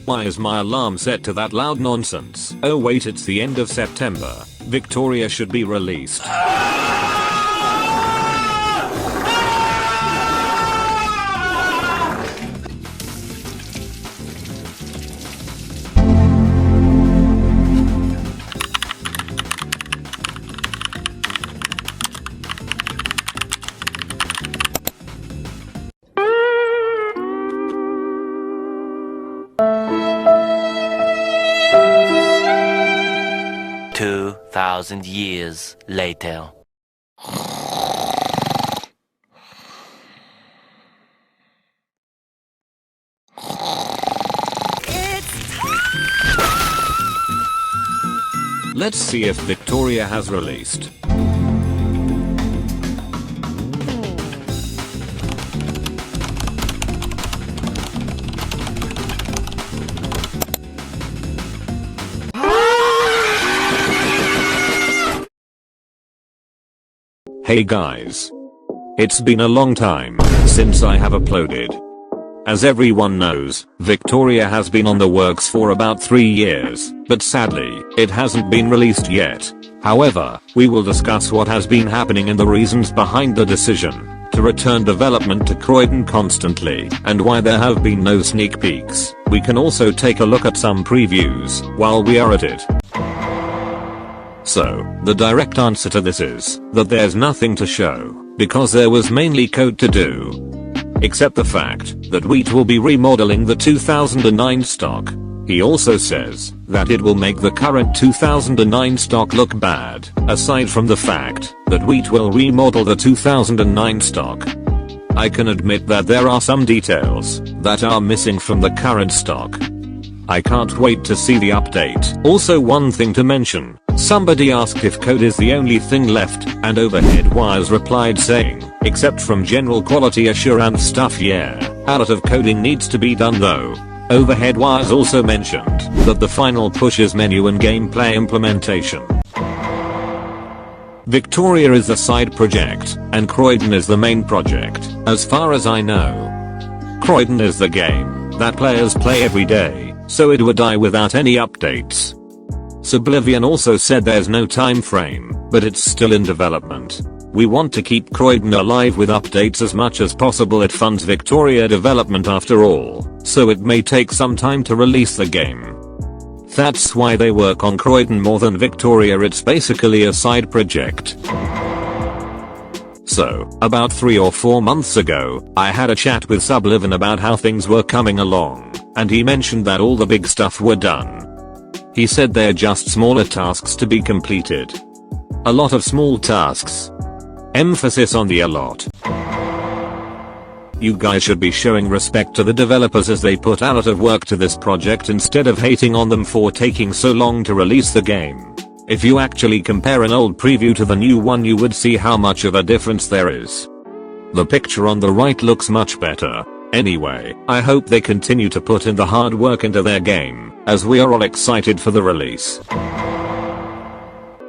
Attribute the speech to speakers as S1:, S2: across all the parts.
S1: Why is my alarm set to that loud nonsense? Oh wait, it's the end of September. Victoria should be released.
S2: 2,000 years later.
S1: Let's see if Victoria has released. Hey guys. It's been a long time since I have uploaded. As everyone knows, Victoria has been on the works for about 3 years, but sadly, it hasn't been released yet. However, we will discuss what has been happening and the reasons behind the decision to return development to Croydon constantly, and why there have been no sneak peeks. We can also take a look at some previews while we are at it. So, the direct answer to this is that there's nothing to show, because there was mainly code to do. Except the fact that Wheat will be remodeling the 2009 stock. He also says that it will make the current 2009 stock look bad, aside from the fact that Wheat will remodel the 2009 stock. I can admit that there are some details that are missing from the current stock. I can't wait to see the update. Also, one thing to mention, somebody asked if code is the only thing left, and Overhead Wires replied saying, except from general quality assurance stuff, yeah. A lot of coding needs to be done though. Overhead Wires also mentioned that the final push is menu and gameplay implementation. Victoria is the side project, and Croydon is the main project, as far as I know. Croydon is the game that players play every day, so it would die without any updates. Sublivion also said there's no time frame, but it's still in development. We want to keep Croydon alive with updates as much as possible. It funds Victoria development after all, so it may take some time to release the game. That's why they work on Croydon more than Victoria. It's basically a side project. So, about 3 or 4 months ago, I had a chat with Sublivion about how things were coming along, and he mentioned that all the big stuff were done. He said they're just smaller tasks to be completed. A lot of small tasks. Emphasis on the a lot. You guys should be showing respect to the developers as they put a lot of work to this project instead of hating on them for taking so long to release the game. If you actually compare an old preview to the new one, you would see how much of a difference there is. The picture on the right looks much better. Anyway, I hope they continue to put in the hard work into their game, as we are all excited for the release.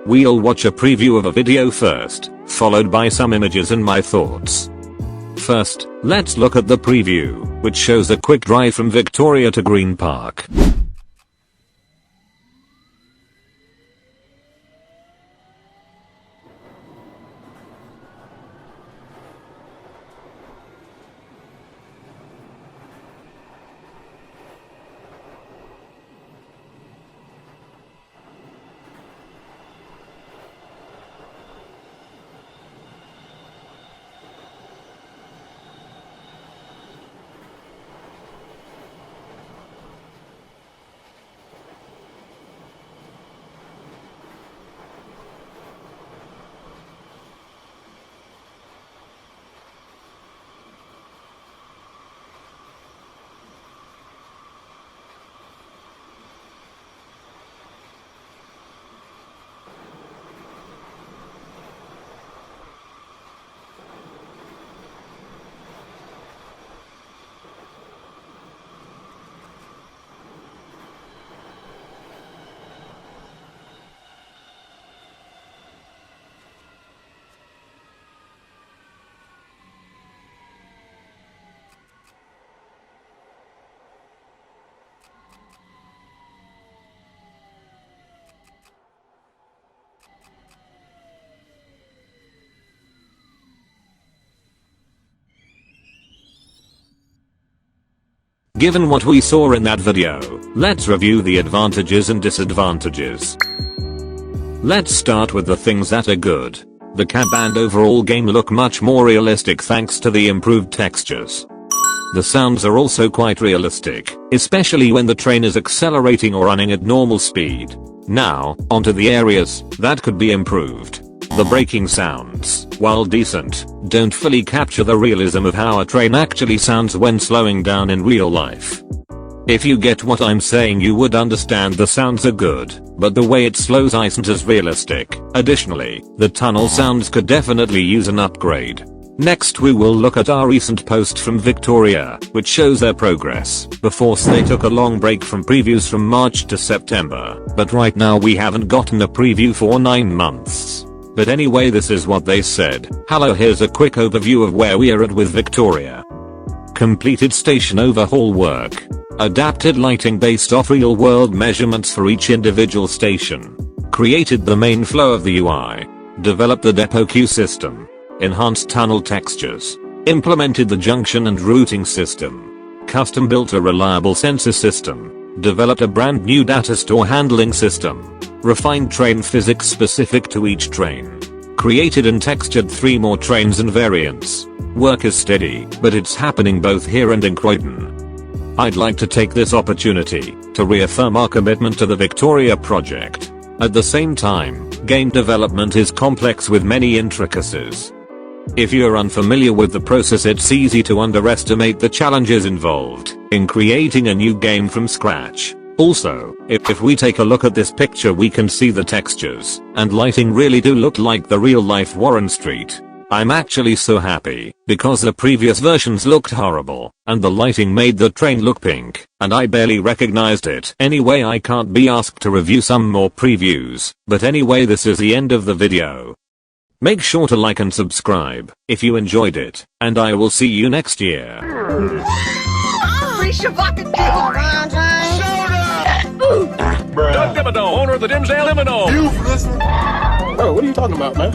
S1: We'll watch a preview of a video first, followed by some images and my thoughts. First, let's look at the preview, which shows a quick drive from Victoria to Green Park. Given what we saw in that video, let's review the advantages and disadvantages. Let's start with the things that are good. The cab and overall game look much more realistic thanks to the improved textures. The sounds are also quite realistic, especially when the train is accelerating or running at normal speed. Now, onto the areas that could be improved. The braking sounds, while decent, don't fully capture the realism of how a train actually sounds when slowing down in real life. If you get what I'm saying, you would understand the sounds are good, but the way it slows isn't as realistic. Additionally, the tunnel sounds could definitely use an upgrade. Next we will look at our recent post from Victoria, which shows their progress. Before they took a long break from previews from March to September, but right now we haven't gotten a preview for 9 months. But anyway, this is what they said. Hello, here's a quick overview of where we are at with Victoria. Completed station overhaul work. Adapted lighting based off real world measurements for each individual station. Created the main flow of the UI. Developed the depot queue system. Enhanced tunnel textures. Implemented the junction and routing system. Custom built a reliable sensor system. Developed a brand new data store handling system. Refined train physics specific to each train. Created and textured 3 more trains and variants. Work is steady, but it's happening both here and in Croydon. I'd like to take this opportunity to reaffirm our commitment to the Victoria project. At the same time, game development is complex with many intricacies. If you're unfamiliar with the process, it's easy to underestimate the challenges involved in creating a new game from scratch. Also, if we take a look at this picture, we can see the textures and lighting really do look like the real life Warren Street. I'm actually so happy, because the previous versions looked horrible, and the lighting made the train look pink, and I barely recognized it. Anyway, I can't be asked to review some more previews, but anyway, this is the end of the video. Make sure to like and subscribe if you enjoyed it, and I will see you next year.
S3: Doug Dimmadome, owner of the Dimsdale Dimmadome.
S4: Bro, what are you talking about, man?